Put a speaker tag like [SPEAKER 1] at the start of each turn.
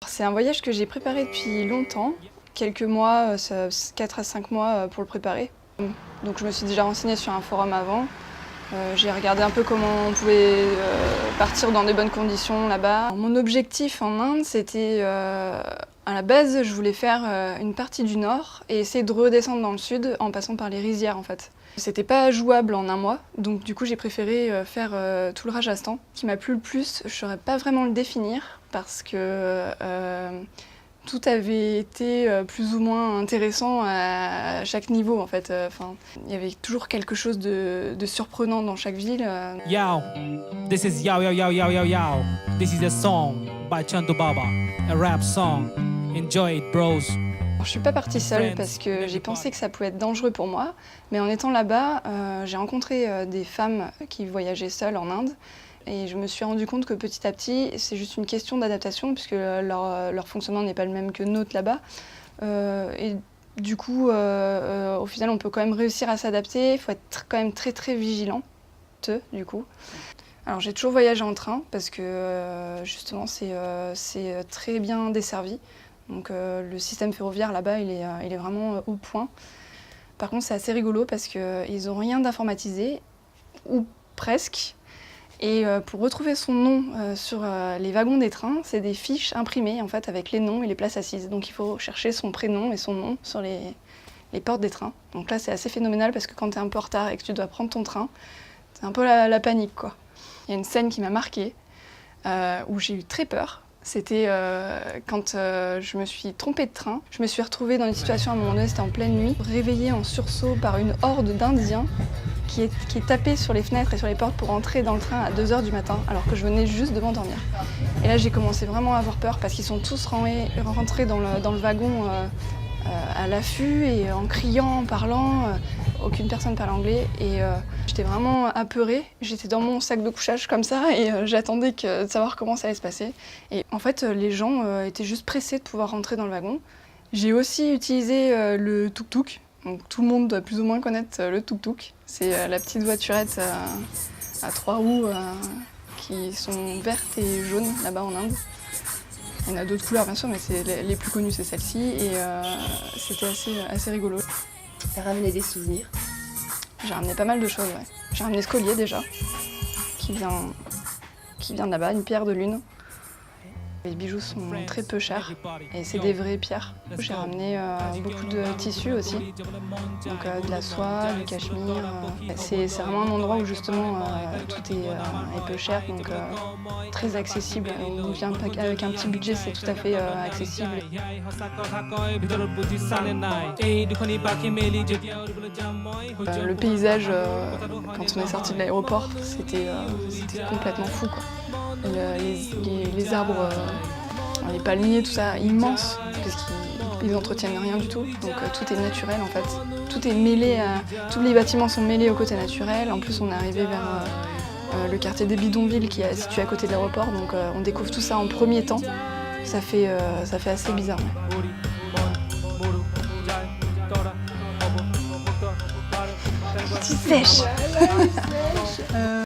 [SPEAKER 1] C'est un voyage que j'ai préparé depuis longtemps, quelques mois, 4 à 5 mois pour le préparer. Donc je me suis déjà renseignée sur un forum avant. J'ai regardé un peu comment on pouvait partir dans des bonnes conditions là-bas. Mon objectif en Inde, c'était à la base, je voulais faire une partie du nord et essayer de redescendre dans le sud en passant par les rizières en fait. C'était pas jouable en un mois, donc du coup j'ai préféré faire tout le Rajasthan. Ce qui m'a plu le plus, je saurais pas vraiment le définir parce que tout avait été plus ou moins intéressant à chaque niveau en fait. Il y avait toujours quelque chose de surprenant dans chaque ville.
[SPEAKER 2] Yo, this is Yo Yo Yo Yo Yo Yo. This is a song by Chandu Baba, a rap song. Enjoy it, bros.
[SPEAKER 1] Je suis pas partie seule parce que j'ai pensé que ça pouvait être dangereux pour moi, mais en étant là-bas, j'ai rencontré des femmes qui voyageaient seules en Inde. Et je me suis rendu compte que petit à petit, c'est juste une question d'adaptation, puisque leur fonctionnement n'est pas le même que le nôtre là-bas. Et du coup, au final, on peut quand même réussir à s'adapter. Il faut être quand même très très vigilant, du coup. Alors j'ai toujours voyagé en train, parce que justement, c'est très bien desservi. Donc le système ferroviaire là-bas, il est vraiment au point. Par contre, c'est assez rigolo, parce qu'ils n'ont rien d'informatisé, ou presque. Et pour retrouver son nom sur les wagons des trains, c'est des fiches imprimées en fait avec les noms et les places assises. Donc il faut chercher son prénom et son nom sur les portes des trains. Donc là c'est assez phénoménal parce que quand tu es un peu en retard et que tu dois prendre ton train, c'est un peu la panique quoi. Il y a une scène qui m'a marquée où j'ai eu très peur. C'était quand je me suis trompée de train. Je me suis retrouvée dans une situation à un moment donné, c'était en pleine nuit, réveillée en sursaut par une horde d'Indiens qui est tapé sur les fenêtres et sur les portes pour entrer dans le train à 2 h du matin, alors que je venais juste de m'endormir. Et là, j'ai commencé vraiment à avoir peur parce qu'ils sont tous rentrés dans le wagon à l'affût et en criant, en parlant. Aucune personne parle anglais et j'étais vraiment apeurée. J'étais dans mon sac de couchage comme ça et j'attendais de savoir comment ça allait se passer. Et en fait, les gens étaient juste pressés de pouvoir rentrer dans le wagon. J'ai aussi utilisé le tuk-tuk. Donc, tout le monde doit plus ou moins connaître le tuk-tuk. C'est la petite voiturette à 3 roues qui sont vertes et jaunes là-bas en Inde. Il y en a d'autres couleurs bien sûr, mais les plus connues c'est celle-ci et c'était assez rigolo.
[SPEAKER 3] T'as ramené des souvenirs?
[SPEAKER 1] J'ai ramené pas mal de choses, ouais. J'ai ramené ce collier déjà, qui vient de là-bas, une pierre de lune. Les bijoux sont très peu chers et c'est des vraies pierres. J'ai ramené beaucoup de tissus aussi, donc de la soie, du cachemire. C'est vraiment un endroit où justement tout est peu cher, donc très accessible. On vient avec un petit budget, c'est tout à fait accessible. Le paysage, quand on est sorti de l'aéroport, c'était complètement fou, quoi. Les arbres, les palmiers, tout ça, immenses, parce qu'ils n'entretiennent rien du tout. Donc tout est naturel en fait. Tout est mêlé, tous les bâtiments sont mêlés au côté naturel. En plus on est arrivé vers le quartier des bidonvilles qui est situé à côté de l'aéroport. Donc on découvre tout ça en premier temps. Ça fait assez bizarre. Ouais. Tu sèches.